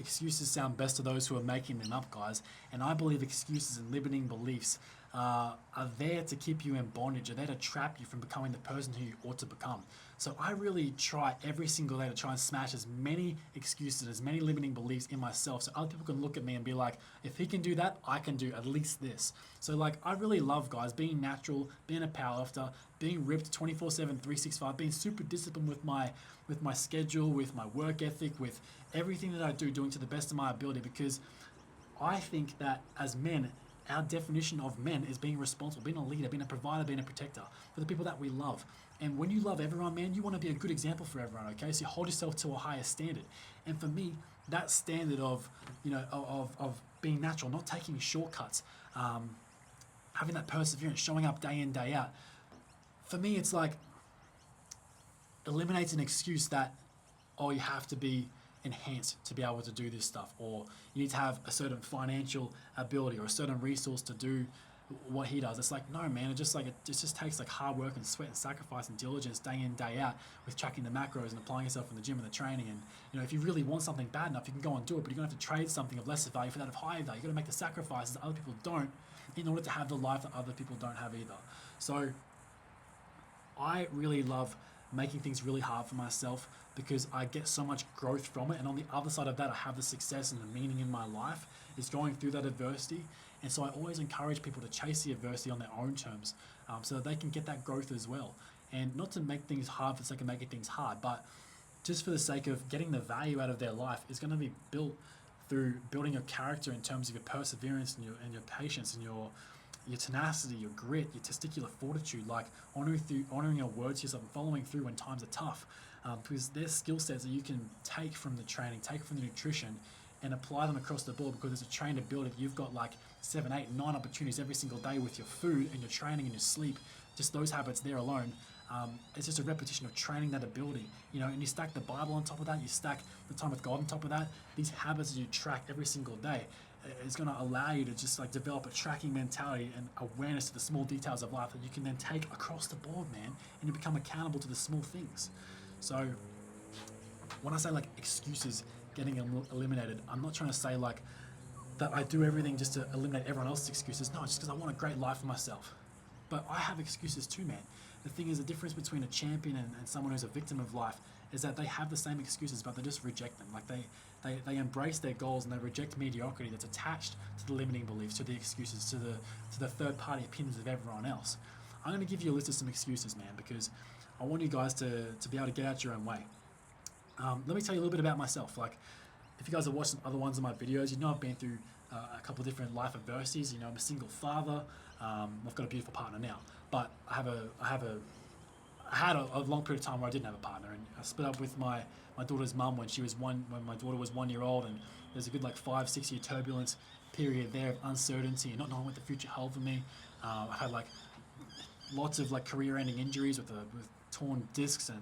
excuses sound best to those who are making them up, guys. And I believe excuses and limiting beliefs are there to keep you in bondage, are there to trap you from becoming the person who you ought to become. So I really try every single day to try and smash as many excuses, as many limiting beliefs in myself, so other people can look at me and be like, if he can do that, I can do at least this. So like, I really love, guys, being natural, being a powerlifter, being ripped 24/7, 365, being super disciplined with my schedule, with my work ethic, with everything that I do, doing to the best of my ability, because I think that as men, our definition of men is being responsible, being a leader, being a provider, being a protector for the people that we love. And when you love everyone, man, you want to be a good example for everyone, okay? So you hold yourself to a higher standard. And for me, that standard of, of being natural, not taking shortcuts, having that perseverance, showing up day in, day out, for me, it's like eliminates an excuse that, oh, you have to be enhanced to be able to do this stuff, or you need to have a certain financial ability or a certain resource to do what he does. It's like, no, man, it just takes like hard work and sweat and sacrifice and diligence day in, day out, with tracking the macros and applying yourself in the gym and the training. And if you really want something bad enough, you can go and do it, but you're gonna have to trade something of lesser value for that of higher value. You gotta make the sacrifices that other people don't in order to have the life that other people don't have either. So I really love making things really hard for myself, because I get so much growth from it, and on the other side of that, I have the success and the meaning in my life is going through that adversity. And so I always encourage people to chase the adversity on their own terms, so that they can get that growth as well. And not to make things hard for the sake of making things hard, but just for the sake of getting the value out of their life is going to be built through building your character in terms of your perseverance and your patience and your tenacity, your grit, your testicular fortitude, like honoring your words to yourself and following through when times are tough. Because there's skill sets that you can take from the training, take from the nutrition, and apply them across the board. Because as a trainer builder, you've got like 7, 8, 9 opportunities every single day with your food and your training and your sleep. Just those habits there alone. It's just a repetition of training that ability, and you stack the Bible on top of that, you stack the time with God on top of that. These habits that you track every single day is going to allow you to just like develop a tracking mentality and awareness to the small details of life that you can then take across the board, man, and you become accountable to the small things. So when I say like excuses getting eliminated, I'm not trying to say like that I do everything just to eliminate everyone else's excuses. No, just because I want a great life for myself. But I have excuses too, man. The thing is, the difference between a champion and someone who's a victim of life is that they have the same excuses, but they just reject them. Like they embrace their goals and they reject mediocrity that's attached to the limiting beliefs, to the excuses, to the third party opinions of everyone else. I'm going to give you a list of some excuses, man, because I want you guys to be able to get out your own way. Let me tell you a little bit about myself. Like, if you guys have watched some other ones of my videos, I've been through a couple of different life adversities. I'm a single father. I've got a beautiful partner now, but I had a long period of time where I didn't have a partner, and I split up with my daughter's mum when my daughter was 1 year old, and there's a good like 5-6 year turbulence period there of uncertainty and not knowing what the future held for me. I had like lots of like career-ending injuries with torn discs and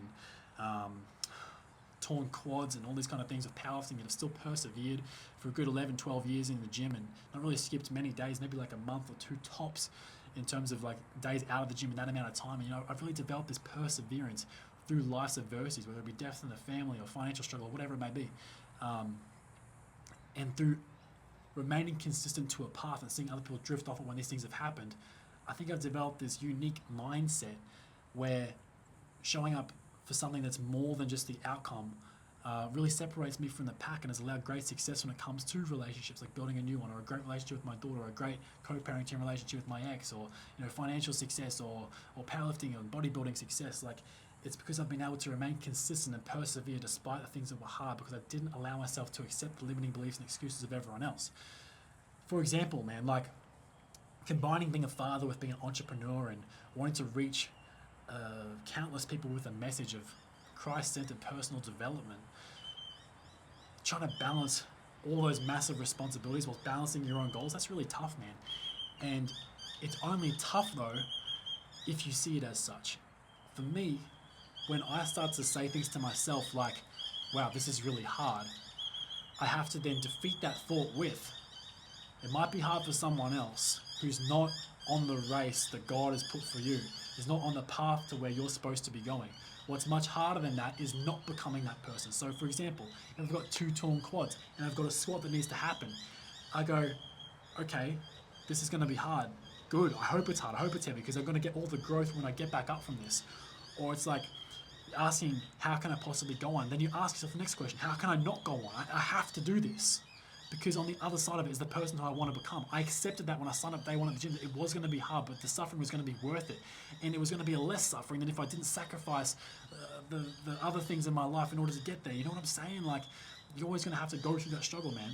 torn quads and all these kind of things with powerlifting, and I've still persevered for a good 11, 12 years in the gym, and not really skipped many days, maybe like a month or two tops in terms of like days out of the gym in that amount of time. And I've really developed this perseverance through life's adversities, whether it be death in the family or financial struggle or whatever it may be, and through remaining consistent to a path and seeing other people drift off it when these things have happened. I think I've developed this unique mindset where showing up for something that's more than just the outcome really separates me from the pack and has allowed great success when it comes to relationships, like building a new one, or a great relationship with my daughter, or a great co-parenting relationship with my ex, or financial success, or powerlifting and bodybuilding success. Like, it's because I've been able to remain consistent and persevere despite the things that were hard, because I didn't allow myself to accept the limiting beliefs and excuses of everyone else. For example, man, like combining being a father with being an entrepreneur and wanting to reach countless people with a message of Christ-centered personal development, trying to balance all those massive responsibilities while balancing your own goals, that's really tough, man. And it's only tough, though, if you see it as such. For me, when I start to say things to myself like, wow, this is really hard, I have to then defeat that thought with, it might be hard for someone else who's not on the race that God has put for you, is not on the path to where you're supposed to be going. What's much harder than that is not becoming that person. So for example, if I've got 2 torn quads and I've got a squat that needs to happen, I go, okay, this is going to be hard. Good, I hope it's hard, I hope it's heavy, because I'm going to get all the growth when I get back up from this. Or it's like asking, how can I possibly go on? Then you ask yourself the next question, how can I not go on? I have to do this. Because on the other side of it is the person who I want to become. I accepted that when I signed up day one at the gym, that it was going to be hard, but the suffering was going to be worth it. And it was going to be a less suffering than if I didn't sacrifice the other things in my life in order to get there. You know what I'm saying? Like, you're always going to have to go through that struggle, man.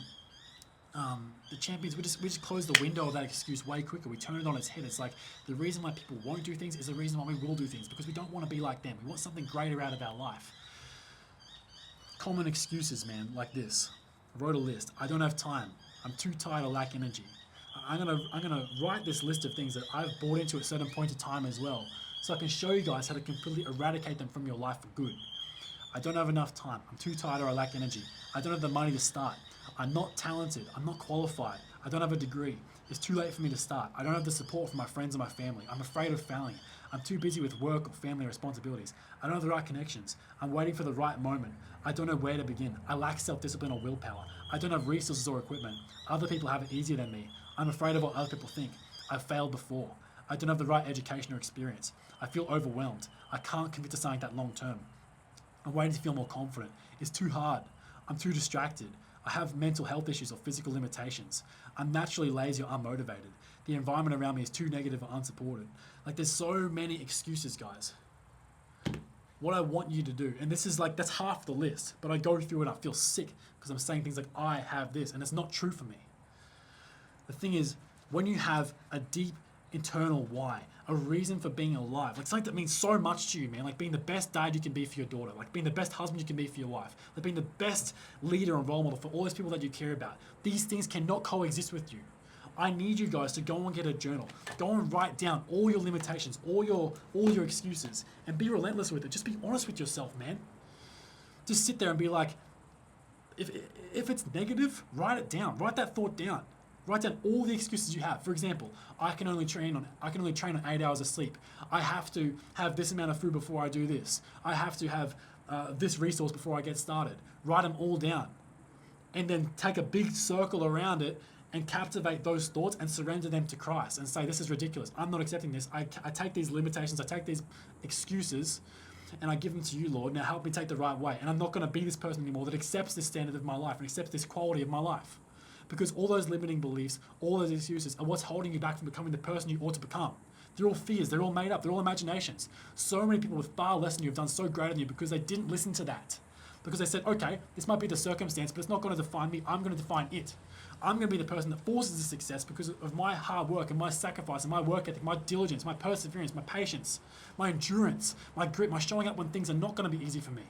The champions, we just close the window of that excuse way quicker. We turn it on its head. It's like the reason why people won't do things is the reason why we will do things, because we don't want to be like them. We want something greater out of our life. Common excuses, man, like this. I wrote a list. I don't have time. I'm too tired, I lack energy. I'm gonna write this list of things that I've bought into at a certain point of time as well, so I can show you guys how to completely eradicate them from your life for good. I don't have enough time. I'm too tired or I lack energy. I don't have the money to start. I'm not talented. I'm not qualified. I don't have a degree. It's too late for me to start. I don't have the support from my friends and my family. I'm afraid of failing. I'm too busy with work or family responsibilities. I don't have the right connections. I'm waiting for the right moment. I don't know where to begin. I lack self-discipline or willpower. I don't have resources or equipment. Other people have it easier than me. I'm afraid of what other people think. I've failed before. I don't have the right education or experience. I feel overwhelmed. I can't commit to something that long term. I'm waiting to feel more confident. It's too hard. I'm too distracted. I have mental health issues or physical limitations. I'm naturally lazy or unmotivated. The environment around me is too negative or unsupported. Like, there's so many excuses, guys. What I want you to do, and this is like, that's half the list, but I go through it and I feel sick because I'm saying things like, I have this, and it's not true for me. The thing is, when you have a deep internal why, a reason for being alive, like something that means so much to you, man, like being the best dad you can be for your daughter, like being the best husband you can be for your wife, like being the best leader and role model for all those people that you care about. These things cannot coexist with you. I need you guys to go and get a journal. Go and write down all your limitations, all your excuses, and be relentless with it. Just be honest with yourself, man. Just sit there and be like, if it's negative, write it down. Write that thought down. Write down all the excuses you have. For example, I can only train on 8 hours of sleep. I have to have this amount of food before I do this. I have to have this resource before I get started. Write them all down, and then take a big circle around it and captivate those thoughts and surrender them to Christ and say, this is ridiculous. I'm not accepting this. I take these limitations, I take these excuses, and I give them to you, Lord. Now help me take the right way. And I'm not going to be this person anymore that accepts this standard of my life and accepts this quality of my life. Because all those limiting beliefs, all those excuses are what's holding you back from becoming the person you ought to become. They're all fears, they're all made up, they're all imaginations. So many people with far less than you have done so greater than you because they didn't listen to that. Because they said, okay, this might be the circumstance, but it's not going to define me, I'm going to define it. I'm going to be the person that forces the success because of my hard work and my sacrifice and my work ethic, my diligence, my perseverance, my patience, my endurance, my grit, my showing up when things are not going to be easy for me.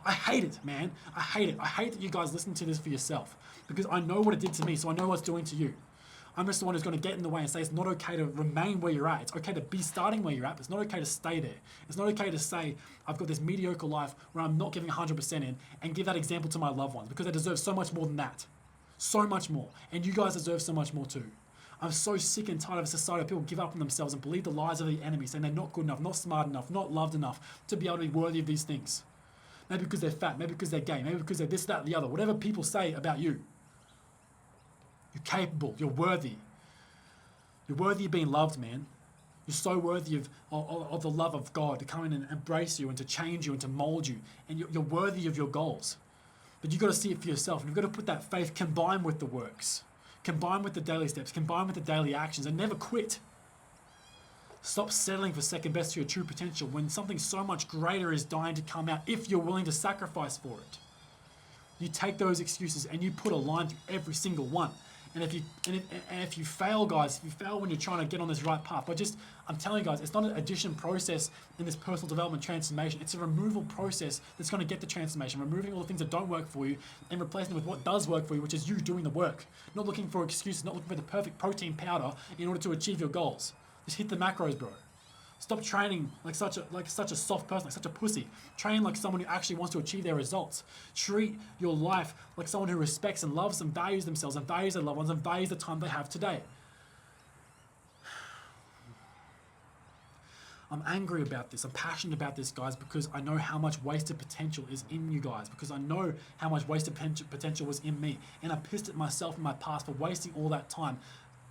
I hate it, man. I hate it. I hate that you guys listen to this for yourself because I know what it did to me, so I know what it's doing to you. I'm just the one who's going to get in the way and say it's not okay to remain where you're at. It's okay to be starting where you're at, but it's not okay to stay there. It's not okay to say, I've got this mediocre life where I'm not giving 100% in and give that example to my loved ones because they deserve so much more than that. So much more. And you guys deserve so much more too. I'm so sick and tired of a society where people give up on themselves and believe the lies of the enemy, saying they're not good enough, not smart enough, not loved enough to be able to be worthy of these things. Maybe because they're fat, maybe because they're gay, maybe because they're this, that, the other. Whatever people say about you. You're capable, you're worthy. You're worthy of being loved, man. You're so worthy of the love of God to come in and embrace you and to change you and to mold you. And you're worthy of your goals. But you've got to see it for yourself. And you've got to put that faith combined with the works. Combined with the daily steps. Combined with the daily actions. And never quit. Stop settling for second best to your true potential when something so much greater is dying to come out if you're willing to sacrifice for it. You take those excuses and you put a line through every single one. And if you fail, guys, if you fail when you're trying to get on this right path, I'm telling you guys, it's not an addition process in this personal development transformation. It's a removal process that's going to get the transformation, removing all the things that don't work for you and replacing them with what does work for you, which is you doing the work. Not looking for excuses, not looking for the perfect protein powder in order to achieve your goals. Just hit the macros, bro. Stop training like such a soft person, like such a pussy. Train like someone who actually wants to achieve their results. Treat your life like someone who respects and loves and values themselves and values their loved ones and values the time they have today. I'm angry about this. I'm passionate about this, guys, because I know how much wasted potential is in you guys, because I know how much wasted potential was in me. And I'm pissed at myself in my past for wasting all that time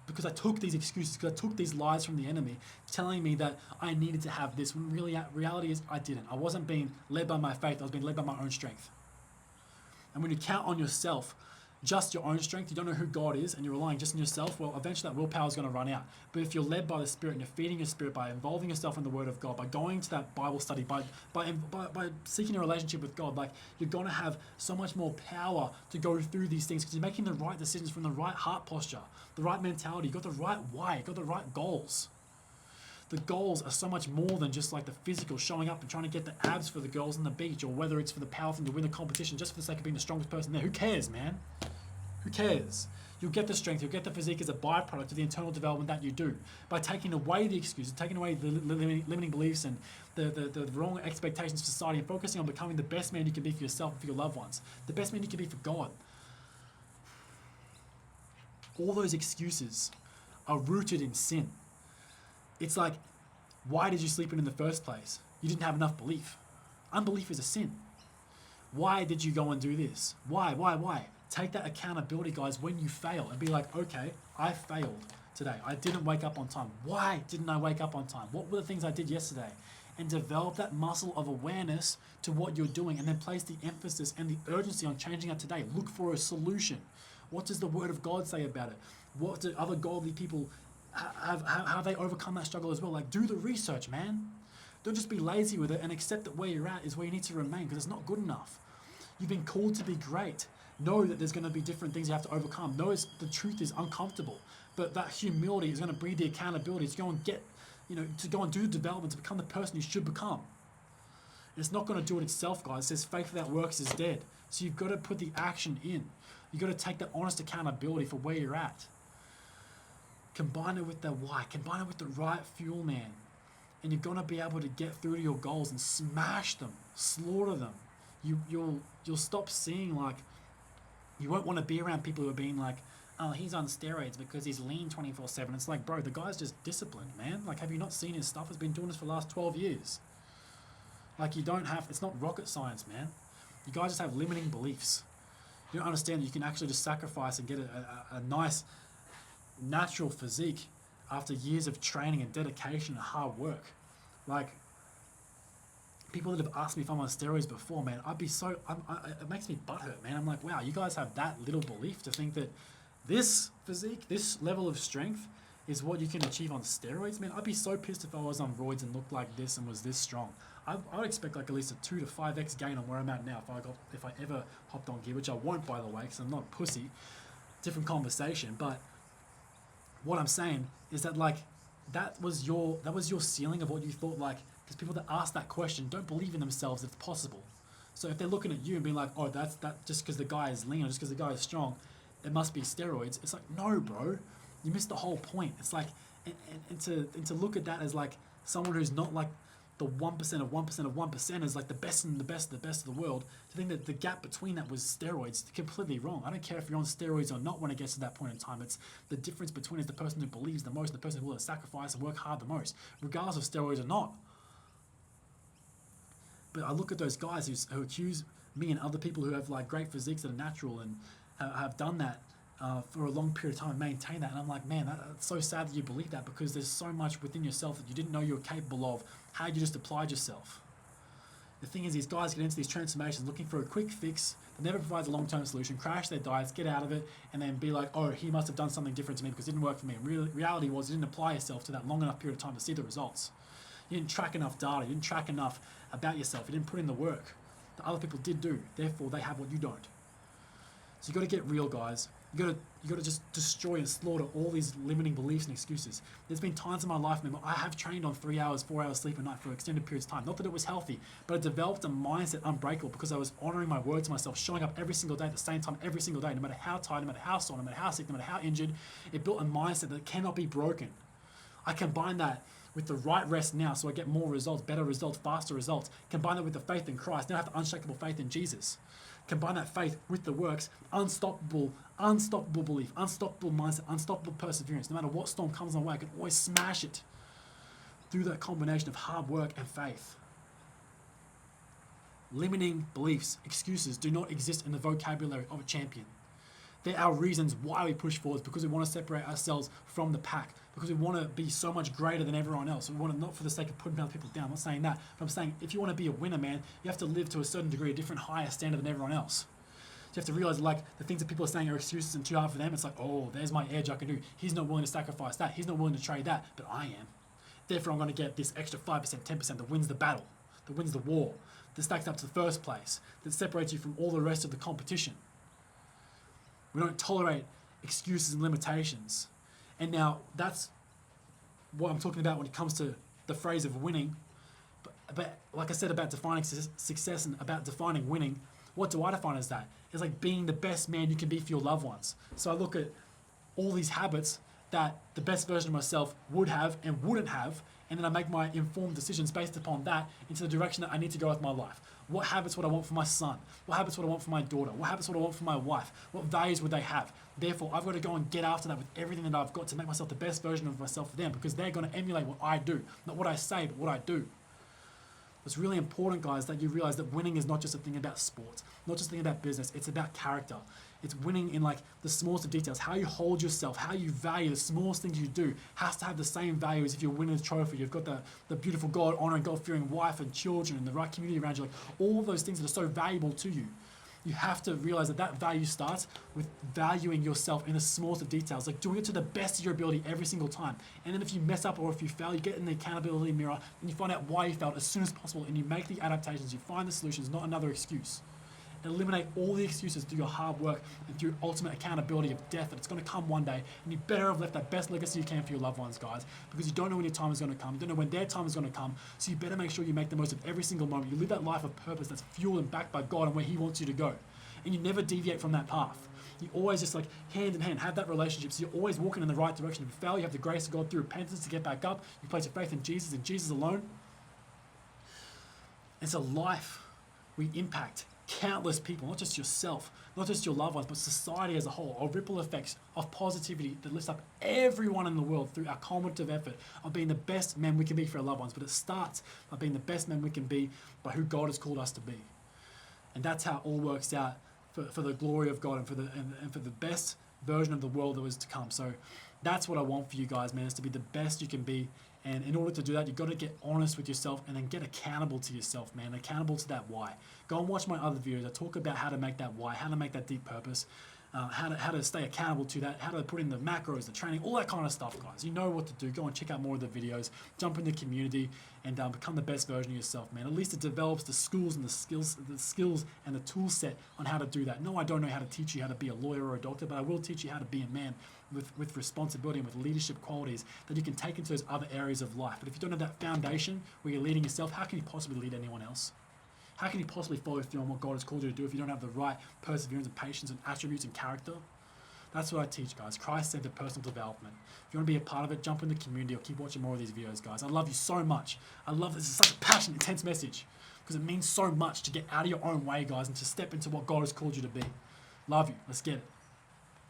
because I took these excuses, because I took these lies from the enemy telling me that I needed to have this, when really reality is I didn't. I wasn't being led by my faith. I was being led by my own strength. And when you count on yourself, just your own strength, you don't know who God is, and you're relying just on yourself, well, eventually that willpower is going to run out. But if you're led by the Spirit and you're feeding your spirit by involving yourself in the Word of God, by going to that Bible study, by seeking a relationship with God, like, you're going to have so much more power to go through these things because you're making the right decisions from the right heart posture, the right mentality. You've got the right why, you've got the right goals. The goals are so much more than just like the physical, showing up and trying to get the abs for the girls on the beach, or whether it's for the power thing to win the competition just for the sake of being the strongest person there. Who cares, man? Who cares? You'll get the strength, you'll get the physique as a byproduct of the internal development that you do. By taking away the excuses, taking away the limiting beliefs and the wrong expectations of society, and focusing on becoming the best man you can be for yourself and for your loved ones. The best man you can be for God. All those excuses are rooted in sin. It's like, why did you sleep in the first place? You didn't have enough belief. Unbelief is a sin. Why did you go and do this? Why? Take that accountability, guys, when you fail, and be like, okay, I failed today. I didn't wake up on time. Why didn't I wake up on time? What were the things I did yesterday? And develop that muscle of awareness to what you're doing, and then place the emphasis and the urgency on changing it today. Look for a solution. What does the Word of God say about it? What do other godly people how they overcome that struggle as well? Like, do the research, man. Don't just be lazy with it and accept that where you're at is where you need to remain, because it's not good enough. You've been called to be great. Know that there's going to be different things you have to overcome. Know the truth is uncomfortable, but that humility is going to breed the accountability to go and get, to go and do the development to become the person you should become. And it's not going to do it itself, guys. It says faith without works is dead. So you've got to put the action in. You've got to take that honest accountability for where you're at. Combine it with the why. Combine it with the right fuel, man. And you're going to be able to get through to your goals and smash them, slaughter them. You'll stop seeing, like, you won't want to be around people who are being like, oh, he's on steroids because he's lean 24/7. It's like, bro, the guy's just disciplined, man. Like, have you not seen his stuff? He's been doing this for the last 12 years. Like, it's not rocket science, man. You guys just have limiting beliefs. You don't understand that you can actually just sacrifice and get a nice natural physique after years of training and dedication and hard work. Like, people that have asked me if I'm on steroids before, man, it makes me butthurt, man. I'm like, wow, you guys have that little belief to think that this physique, this level of strength is what you can achieve on steroids, man. I'd be so pissed if I was on roids and looked like this and was this strong. I would expect like at least a 2 to 5x gain on where I'm at now if I ever hopped on gear, which I won't, by the way, because I'm not a pussy. Different conversation, but what I'm saying is that, like, that was your ceiling of what you thought, like, because people that ask that question don't believe in themselves that it's possible. So if they're looking at you and being like, oh, that's just because the guy is lean or just because the guy is strong, it must be steroids. It's like, no, bro, you missed the whole point. It's like, and to look at that as like someone who's not like the 1% of 1% of 1% is like the best and the best of the world, to think that the gap between that was steroids, completely wrong. I don't care if you're on steroids or not when it gets to that point in time. It's the difference between is the person who believes the most and the person who will sacrifice and work hard the most, regardless of steroids or not. But I look at those guys who accuse me and other people who have like great physiques that are natural and have done that for a long period of time and maintain that. And I'm like, man, that's so sad that you believe that, because there's so much within yourself that you didn't know you were capable of. How you just applied yourself. The thing is, these guys get into these transformations looking for a quick fix that never provides a long-term solution, crash their diets, get out of it, and then be like, oh, he must have done something different to me because it didn't work for me. And reality was, you didn't apply yourself to that long enough period of time to see the results. You didn't track enough data. You didn't track enough about yourself. You didn't put in the work that other people did do. Therefore, they have what you don't. So you got to get real, guys. You got to just destroy and slaughter all these limiting beliefs and excuses. There's been times in my life, man, I have trained on 3 hours, 4 hours sleep a night for extended periods of time. Not that it was healthy, but I developed a mindset unbreakable because I was honoring my word to myself, showing up every single day at the same time, every single day, no matter how tired, no matter how sore, no matter how sick, no matter how injured. It built a mindset that cannot be broken. I combine that with the right rest now, so I get more results, better results, faster results. Combine that with the faith in Christ. Now I have the unshakable faith in Jesus. Combine that faith with the works, unstoppable belief, unstoppable mindset, unstoppable perseverance. No matter what storm comes my way, I can always smash it. through that combination of hard work and faith. Limiting beliefs, excuses do not exist in the vocabulary of a champion. They're our reasons why we push forwards, because we want to separate ourselves from the pack, because we want to be so much greater than everyone else. We want to, not for the sake of putting other people down, I'm not saying that, but I'm saying if you want to be a winner, man, you have to live to a certain degree, a different higher standard than everyone else. So you have to realize, like, the things that people are saying are excuses and too hard for them. It's like, oh, there's my edge I can do. He's not willing to sacrifice that. He's not willing to trade that, but I am. Therefore, I'm going to get this extra 5%, 10% that wins the battle, that wins the war, that stacks up to the first place, that separates you from all the rest of the competition. We don't tolerate excuses and limitations. And now that's what I'm talking about when it comes to the phrase of winning. But like I said about defining success and about defining winning, what do I define as that? It's like being the best man you can be for your loved ones. So I look at all these habits that the best version of myself would have and wouldn't have, and then I make my informed decisions based upon that into the direction that I need to go with my life. What habits would I want for my son? What habits would I want for my daughter? What habits would I want for my wife? What values would they have? Therefore, I've got to go and get after that with everything that I've got to make myself the best version of myself for them, because they're going to emulate what I do. Not what I say, but what I do. It's really important, guys, that you realize that winning is not just a thing about sports, not just a thing about business. It's about character. It's winning in like the smallest of details. How you hold yourself, how you value the smallest things you do has to have the same value as if you're winning a trophy. You've got the beautiful God honoring, God fearing wife and children and the right community around you. Like all of those things that are so valuable to you. You have to realize that that value starts with valuing yourself in the smallest of details, like doing it to the best of your ability every single time. And then if you mess up or if you fail, you get in the accountability mirror and you find out why you failed as soon as possible, and you make the adaptations, you find the solutions, not another excuse. Eliminate all the excuses through your hard work and through ultimate accountability of death, that it's going to come one day, and you better have left that best legacy you can for your loved ones, guys, because you don't know when your time is going to come. You don't know when their time is going to come, so you better make sure you make the most of every single moment. You live that life of purpose that's fueled and backed by God and where He wants you to go, and you never deviate from that path. You always just like hand in hand have that relationship, so you're always walking in the right direction. If you fail, you have the grace of God through repentance to get back up. You place your faith in Jesus alone. It's a life we impact countless people, not just yourself, not just your loved ones, but society as a whole, or ripple effects of positivity that lifts up everyone in the world through our cumulative effort of being the best men we can be for our loved ones. But it starts by being the best men we can be by who God has called us to be. And that's how it all works out for the glory of God and for the best version of the world that was to come. So that's what I want for you guys, man, is to be the best you can be. And in order to do that, you've got to get honest with yourself and then get accountable to yourself, man, accountable to that why. Go and watch my other videos. I talk about how to make that why, how to make that deep purpose, how to stay accountable to that, how to put in the macros, the training, all that kind of stuff, guys. You know what to do. Go and check out more of the videos, jump in the community, and become the best version of yourself, man. At least it develops the schools and the skills and the tool set on how to do that. No, I don't know how to teach you how to be a lawyer or a doctor, but I will teach you how to be a man with responsibility and with leadership qualities that you can take into those other areas of life. But if you don't have that foundation where you're leading yourself, how can you possibly lead anyone else? How can you possibly follow through on what God has called you to do if you don't have the right perseverance and patience and attributes and character? That's what I teach, guys. Christ-centered personal development. If you want to be a part of it, jump in the community or keep watching more of these videos, guys. I love you so much. I love this. It's such a passionate, intense message because it means so much to get out of your own way, guys, and to step into what God has called you to be. Love you. Let's get it.